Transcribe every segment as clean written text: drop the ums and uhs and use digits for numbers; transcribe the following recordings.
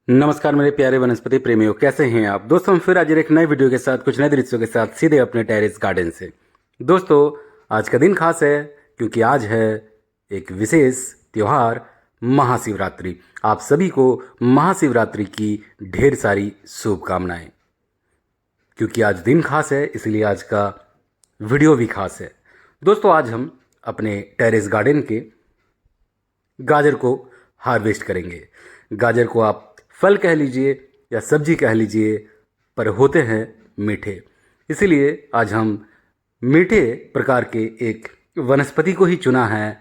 नमस्कार मेरे प्यारे वनस्पति प्रेमियों, कैसे हैं आप दोस्तों। हम फिर आज एक नए वीडियो के साथ कुछ नए दृश्यों के साथ सीधे अपने टेरेस गार्डन से। दोस्तों आज का दिन खास है क्योंकि आज है एक विशेष त्यौहार महाशिवरात्रि। आप सभी को महाशिवरात्रि की ढेर सारी शुभकामनाएं। क्योंकि आज दिन खास है इसलिए आज का वीडियो भी खास है। दोस्तों आज हम अपने टेरेस गार्डन के गाजर को हार्वेस्ट करेंगे। गाजर को आप फल कह लीजिए या सब्जी कह लीजिए, पर होते हैं मीठे। इसीलिए आज हम मीठे प्रकार के एक वनस्पति को ही चुना है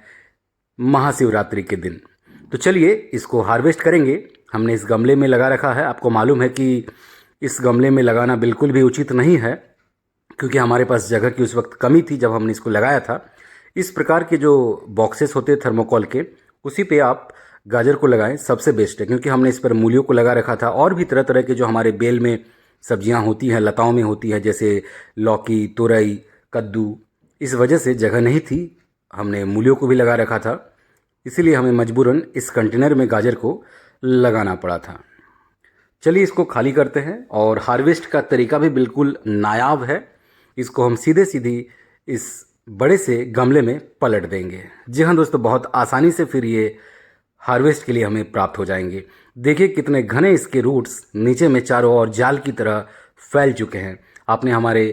महाशिवरात्रि के दिन। तो चलिए इसको हार्वेस्ट करेंगे। हमने इस गमले में लगा रखा है। आपको मालूम है कि इस गमले में लगाना बिल्कुल भी उचित नहीं है क्योंकि हमारे पास जगह की उस वक्त कमी थी जब हमने इसको लगाया था। इस प्रकार के जो बॉक्सेस होते हैं थर्मोकॉल के, उसी पे आप गाजर को लगाएं, सबसे बेस्ट है। क्योंकि हमने इस पर मूलियों को लगा रखा था और भी तरह तरह के जो हमारे बेल में सब्जियां होती हैं, लताओं में होती है, जैसे लौकी, तुरई, कद्दू। इस वजह से जगह नहीं थी, हमने मूलियों को भी लगा रखा था। इसीलिए हमें मजबूरन इस कंटेनर में गाजर को लगाना पड़ा था। चलिए इसको खाली करते हैं। और हार्वेस्ट का तरीका भी बिल्कुल नायाब है। इसको हम सीधे सीधी इस बड़े से गमले में पलट देंगे। जी हाँ दोस्तों, बहुत आसानी से फिर ये हार्वेस्ट के लिए हमें प्राप्त हो जाएंगे। देखिए कितने घने इसके रूट्स नीचे में चारों ओर जाल की तरह फैल चुके हैं। आपने हमारे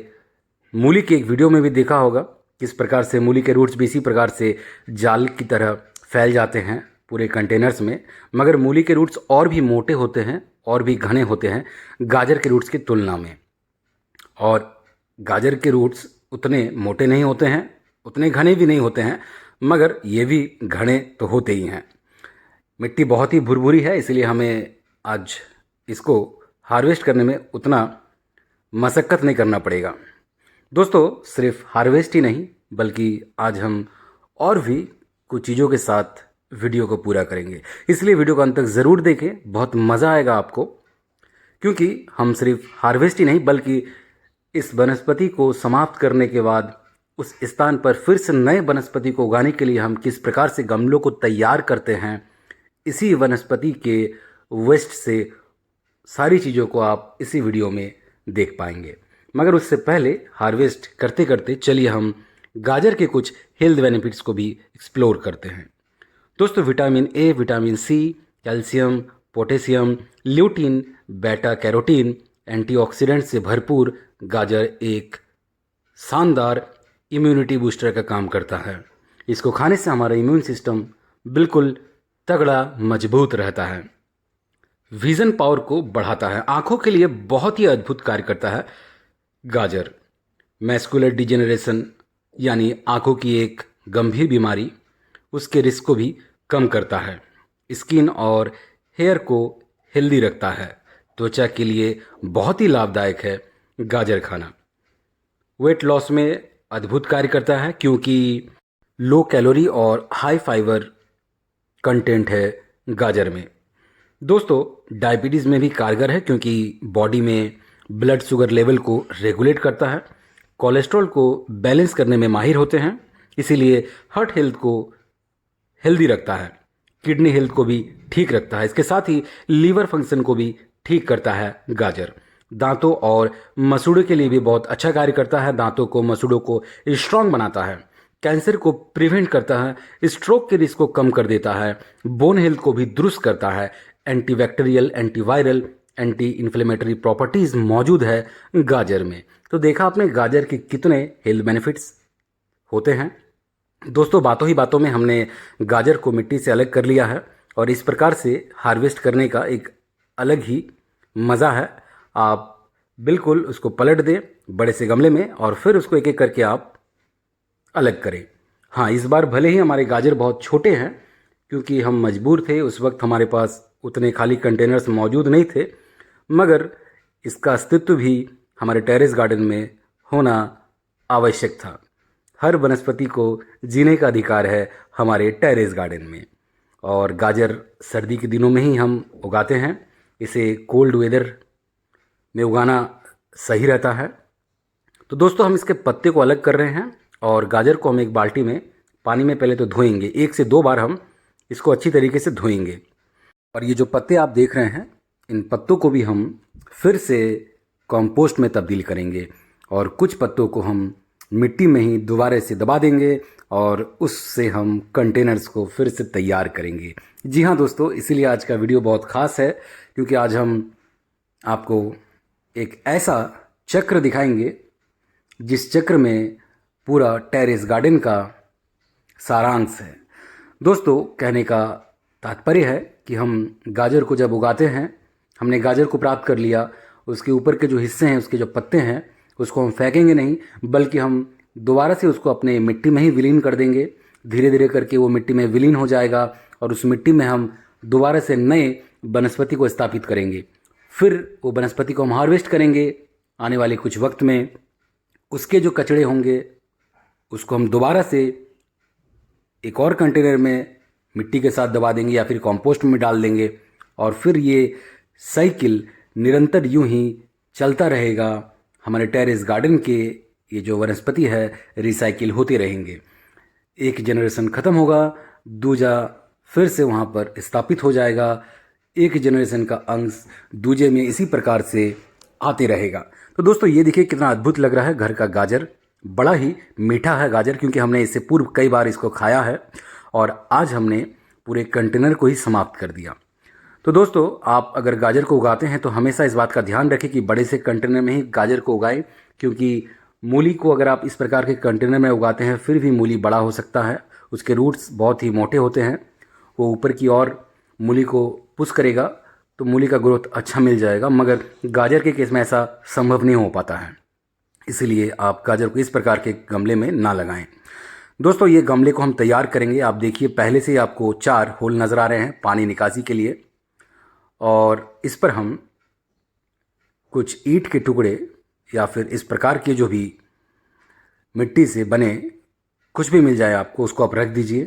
मूली के एक वीडियो में भी देखा होगा किस प्रकार से मूली के रूट्स भी इसी प्रकार से जाल की तरह फैल जाते हैं पूरे कंटेनर्स में। मगर मूली के रूट्स और भी मोटे होते हैं और भी घने होते हैं गाजर के रूट्स की तुलना में। और गाजर के रूट्स उतने मोटे नहीं होते हैं, उतने घने भी नहीं होते हैं, मगर ये भी घने तो होते ही हैं। मिट्टी बहुत ही भुरभुरी है, इसलिए हमें आज इसको हार्वेस्ट करने में उतना मशक्क़त नहीं करना पड़ेगा। दोस्तों सिर्फ हार्वेस्ट ही नहीं बल्कि आज हम और भी कुछ चीज़ों के साथ वीडियो को पूरा करेंगे। इसलिए वीडियो को अंत तक ज़रूर देखें, बहुत मज़ा आएगा आपको। क्योंकि हम सिर्फ हार्वेस्ट ही नहीं बल्कि इस वनस्पति को समाप्त करने के बाद उस स्थान पर फिर से नए वनस्पति को उगाने के लिए हम किस प्रकार से गमलों को तैयार करते हैं, इसी वनस्पति के वेस्ट से सारी चीज़ों को आप इसी वीडियो में देख पाएंगे। मगर उससे पहले हार्वेस्ट करते करते चलिए हम गाजर के कुछ हेल्थ बेनिफिट्स को भी एक्सप्लोर करते हैं। दोस्तों vitamin A, vitamin C, calcium, potassium, lutein, beta carotene, antioxidant से भरपूर गाजर एक शानदार इम्यूनिटी बूस्टर का काम करता है। इसको खाने से हमारा इम्यून सिस्टम बिल्कुल तगड़ा मजबूत रहता है। विजन पावर को बढ़ाता है, आंखों के लिए बहुत ही अद्भुत कार्य करता है गाजर। मैस्कुलर डिजेनरेशन यानी आंखों की एक गंभीर बीमारी, उसके रिस्क को भी कम करता है। स्किन और हेयर को हेल्दी रखता है। त्वचा के लिए बहुत ही लाभदायक है गाजर खाना। वेट लॉस में अद्भुत कार्य करता है क्योंकि लो कैलोरी और हाई फाइबर कंटेंट है गाजर में। दोस्तों डायबिटीज़ में भी कारगर है क्योंकि बॉडी में ब्लड शुगर लेवल को रेगुलेट करता है, कोलेस्ट्रॉल को बैलेंस करने में माहिर होते हैं, इसीलिए हार्ट हेल्थ को हेल्दी रखता है, किडनी हेल्थ को भी ठीक रखता है। इसके साथ ही लीवर फंक्शन को भी ठीक करता है गाजर। दांतों और मसूड़ों के लिए भी बहुत अच्छा कार्य करता है। दांतों को, मसूड़ों को स्ट्रांग बनाता है, कैंसर को प्रिवेंट करता है, स्ट्रोक के रिस्क को कम कर देता है, बोन हेल्थ को भी दुरुस्त करता है। Antibacterial, antiviral, anti inflammatory properties मौजूद है गाजर में। तो देखा आपने गाजर के कितने हेल्थ बेनिफिट्स होते हैं। दोस्तों बातों ही बातों में हमने गाजर को मिट्टी से अलग कर लिया है और इस प्रकार से हार्वेस्ट करने का एक अलग ही मज़ा है। आप बिल्कुल उसको पलट दें बड़े से गमले में और फिर उसको एक एक करके आप अलग करें। हाँ, इस बार भले ही हमारे गाजर बहुत छोटे हैं क्योंकि हम मजबूर थे, उस वक्त हमारे पास उतने खाली कंटेनर्स मौजूद नहीं थे, मगर इसका अस्तित्व भी हमारे टेरेस गार्डन में होना आवश्यक था। हर वनस्पति को जीने का अधिकार है हमारे टेरेस गार्डन में। और गाजर सर्दी के दिनों में ही हम उगाते हैं, इसे कोल्ड वेदर में उगाना सही रहता है। तो दोस्तों हम इसके पत्ते को अलग कर रहे हैं और गाजर को हम एक बाल्टी में पानी में पहले तो धोएंगे। 1 से 2 बार हम इसको अच्छी तरीके से धोएंगे। और ये जो पत्ते आप देख रहे हैं इन पत्तों को भी हम फिर से कंपोस्ट में तब्दील करेंगे और कुछ पत्तों को हम मिट्टी में ही दोबारा से दबा देंगे और उससे हम कंटेनर्स को फिर से तैयार करेंगे। जी हाँ दोस्तों, इसीलिए आज का वीडियो बहुत ख़ास है क्योंकि आज हम आपको एक ऐसा चक्र दिखाएंगे जिस चक्र में पूरा टेरेस गार्डन का सारांश है। दोस्तों, कहने का तात्पर्य है कि हम गाजर को जब उगाते हैं, हमने गाजर को प्राप्त कर लिया, उसके ऊपर के जो हिस्से हैं, उसके जो पत्ते हैं, उसको हम फेंकेंगे नहीं, बल्कि हम दोबारा से उसको अपने मिट्टी में ही विलीन कर देंगे। धीरे धीरे करके वो मिट्टी में विलीन हो जाएगा और उस मिट्टी में हम दोबारा से नए वनस्पति को स्थापित करेंगे। फिर वो वनस्पति को हम हार्वेस्ट करेंगे आने वाले कुछ वक्त में। उसके जो कचड़े होंगे उसको हम दोबारा से एक और कंटेनर में मिट्टी के साथ दबा देंगे या फिर कंपोस्ट में डाल देंगे और फिर ये साइकिल निरंतर यूं ही चलता रहेगा। हमारे टेरेस गार्डन के ये जो वनस्पति है रिसाइकिल होते रहेंगे। एक जनरेशन ख़त्म होगा, दूजा फिर से वहाँ पर स्थापित हो जाएगा। एक जनरेशन का अंश दूजे में इसी प्रकार से आते रहेगा। तो दोस्तों, ये देखिए कितना अद्भुत लग रहा है घर का गाजर। बड़ा ही मीठा है गाजर, क्योंकि हमने इससे पूर्व कई बार इसको खाया है और आज हमने पूरे कंटेनर को ही समाप्त कर दिया। तो दोस्तों, आप अगर गाजर को उगाते हैं तो हमेशा इस बात का ध्यान रखें कि बड़े से कंटेनर में ही गाजर को उगाएं, क्योंकि मूली को अगर आप इस प्रकार के कंटेनर में उगाते हैं फिर भी मूली बड़ा हो सकता है। उसके रूट्स बहुत ही मोटे होते हैं, वो ऊपर की ओर मूली को पुश करेगा तो मूली का ग्रोथ अच्छा मिल जाएगा, मगर गाजर के केस में ऐसा संभव नहीं हो पाता है। इसलिए आप गाजर को इस प्रकार के गमले में ना लगाएं। दोस्तों, ये गमले को हम तैयार करेंगे। आप देखिए पहले से ही आपको 4 होल नज़र आ रहे हैं पानी निकासी के लिए, और इस पर हम कुछ ईंट के टुकड़े या फिर इस प्रकार के जो भी मिट्टी से बने कुछ भी मिल जाए आपको, उसको आप रख दीजिए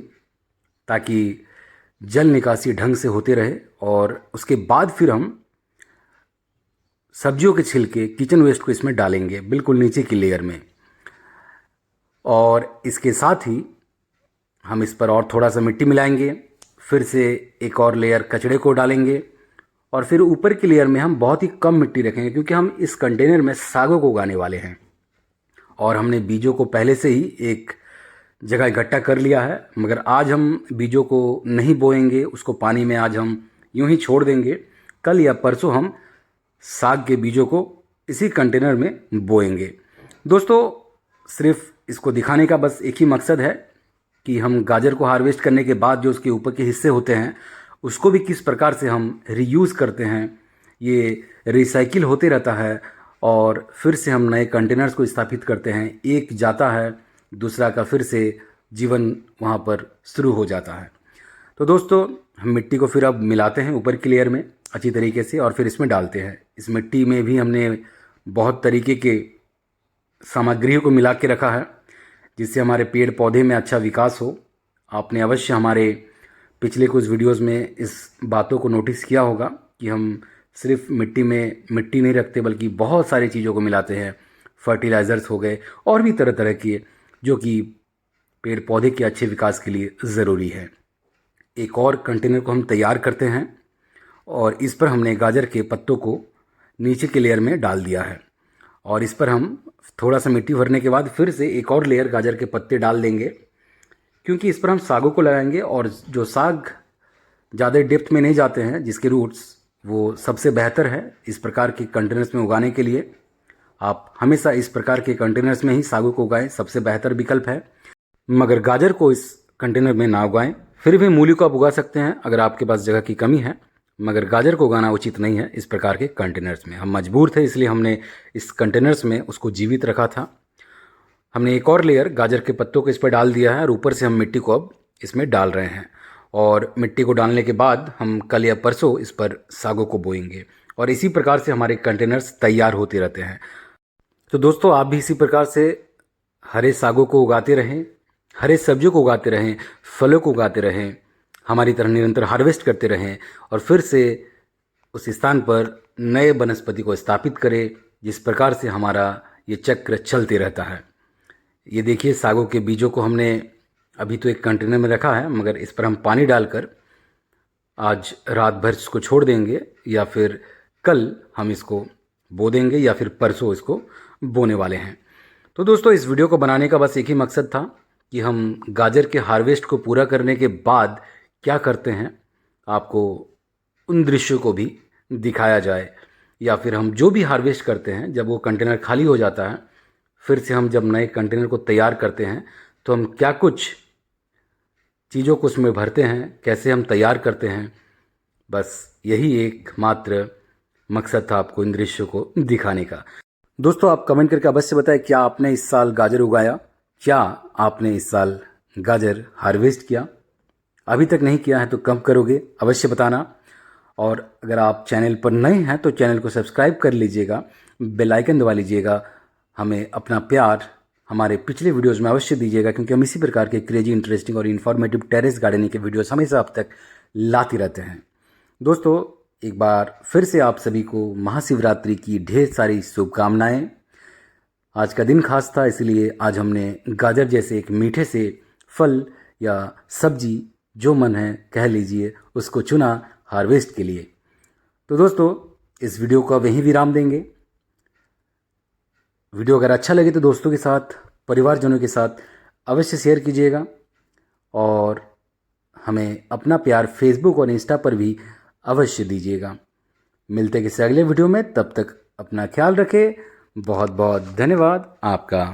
ताकि जल निकासी ढंग से होते रहे। और उसके बाद फिर हम सब्जियों के छिलके, किचन वेस्ट को इसमें डालेंगे बिल्कुल नीचे की लेयर में, और इसके साथ ही हम इस पर और थोड़ा सा मिट्टी मिलाएंगे। फिर से एक और लेयर कचड़े को डालेंगे और फिर ऊपर की लेयर में हम बहुत ही कम मिट्टी रखेंगे, क्योंकि हम इस कंटेनर में सागों को उगाने वाले हैं और हमने बीजों को पहले से ही एक जगह इकट्ठा कर लिया है। मगर आज हम बीजों को नहीं बोएंगे, उसको पानी में आज हम यूं ही छोड़ देंगे। कल या परसों हम साग के बीजों को इसी कंटेनर में बोएंगे। दोस्तों, सिर्फ इसको दिखाने का बस एक ही मकसद है कि हम गाजर को हार्वेस्ट करने के बाद जो उसके ऊपर के हिस्से होते हैं उसको भी किस प्रकार से हम रीयूज़ करते हैं, ये रिसाइकिल होते रहता है और फिर से हम नए कंटेनर्स को स्थापित करते हैं। एक जाता है, दूसरा का फिर से जीवन वहाँ पर शुरू हो जाता है। तो दोस्तों, हम मिट्टी को फिर अब मिलाते हैं ऊपर की लेयर में अच्छी तरीके से और फिर इसमें डालते हैं। इस मिट्टी में भी हमने बहुत तरीके के सामग्रियों को मिला के रखा है जिससे हमारे पेड़ पौधे में अच्छा विकास हो। आपने अवश्य हमारे पिछले कुछ वीडियोस में इस बातों को नोटिस किया होगा कि हम सिर्फ मिट्टी में मिट्टी नहीं रखते बल्कि बहुत सारी चीज़ों को मिलाते हैं। फर्टिलाइज़र्स हो गए और भी तरह तरह की, जो कि पेड़ पौधे के अच्छे विकास के लिए ज़रूरी है। एक और कंटेनर को हम तैयार करते हैं और इस पर हमने गाजर के पत्तों को नीचे के लेयर में डाल दिया है और इस पर हम थोड़ा सा मिट्टी भरने के बाद फिर से एक और लेयर गाजर के पत्ते डाल देंगे, क्योंकि इस पर हम सागों को लगाएंगे और जो साग ज़्यादा डेप्थ में नहीं जाते हैं, जिसके रूट्स, वो सबसे बेहतर है इस प्रकार के कंटेनर्स में उगाने के लिए। आप हमेशा इस प्रकार के कंटेनर्स में ही सागों को उगाएं, सबसे बेहतर विकल्प है। मगर गाजर को इस कंटेनर में ना उगाएं। फिर भी मूली को आप उगा सकते हैं अगर आपके पास जगह की कमी है, मगर गाजर को उगाना उचित नहीं है इस प्रकार के कंटेनर्स में। हम मजबूर थे, इसलिए हमने इस कंटेनर्स में उसको जीवित रखा था। हमने एक और लेयर गाजर के पत्तों को इस पर डाल दिया है और ऊपर से हम मिट्टी को अब इसमें डाल रहे हैं और मिट्टी को डालने के बाद हम कल या परसों इस पर सागों को बोएंगे और इसी प्रकार से हमारे कंटेनर्स तैयार होते रहते हैं। तो दोस्तों, आप भी इसी प्रकार से हरे सागों को उगाते रहें, हरे सब्जियों को उगाते रहें, फलों को उगाते रहें, हमारी तरह निरंतर हार्वेस्ट करते रहें और फिर से उस स्थान पर नए वनस्पति को स्थापित करें, जिस प्रकार से हमारा ये चक्र चलते रहता है। ये देखिए, सागों के बीजों को हमने अभी तो एक कंटेनर में रखा है, मगर इस पर हम पानी डालकर आज रात भर इसको छोड़ देंगे या फिर कल हम इसको बो देंगे या फिर परसों इसको बोने वाले हैं। तो दोस्तों इस वीडियो को बनाने का बस एक ही मकसद था कि हम गाजर के हार्वेस्ट को पूरा करने के बाद क्या करते हैं आपको उन दृश्यों को भी दिखाया जाए, या फिर हम जो भी हार्वेस्ट करते हैं जब वो कंटेनर खाली हो जाता है फिर से हम जब नए कंटेनर को तैयार करते हैं तो हम क्या कुछ चीज़ों को उसमें भरते हैं, कैसे हम तैयार करते हैं। बस यही एकमात्र मकसद था आपको इन दृश्यों को दिखाने का। दोस्तों आप कमेंट करके अवश्य बताएं क्या आपने इस साल गाजर उगाया, क्या आपने इस साल गाजर हार्वेस्ट किया। अभी तक नहीं किया है तो कब करोगे अवश्य बताना। और अगर आप चैनल पर नए हैं तो चैनल को सब्सक्राइब कर लीजिएगा, बेल आइकन दबा लीजिएगा। हमें अपना प्यार हमारे पिछले वीडियोस में अवश्य दीजिएगा, क्योंकि हम इसी प्रकार के क्रेजी, इंटरेस्टिंग और इन्फॉर्मेटिव टेरेस गार्डनिंग के वीडियोस हमेशा आप तक लाते रहते हैं। दोस्तों एक बार फिर से आप सभी को महाशिवरात्रि की ढेर सारी शुभकामनाएं। आज का दिन खास था, इसलिए आज हमने गाजर जैसे एक मीठे से फल या सब्जी जो मन है कह लीजिए उसको चुना हार्वेस्ट के लिए। तो दोस्तों इस वीडियो को अब यहीं विराम देंगे। वीडियो अगर अच्छा लगे तो दोस्तों के साथ, परिवारजनों के साथ अवश्य शेयर कीजिएगा और हमें अपना प्यार फेसबुक और इंस्टा पर भी अवश्य दीजिएगा। मिलते हैं किसी अगले वीडियो में, तब तक अपना ख्याल रखें। बहुत बहुत धन्यवाद आपका।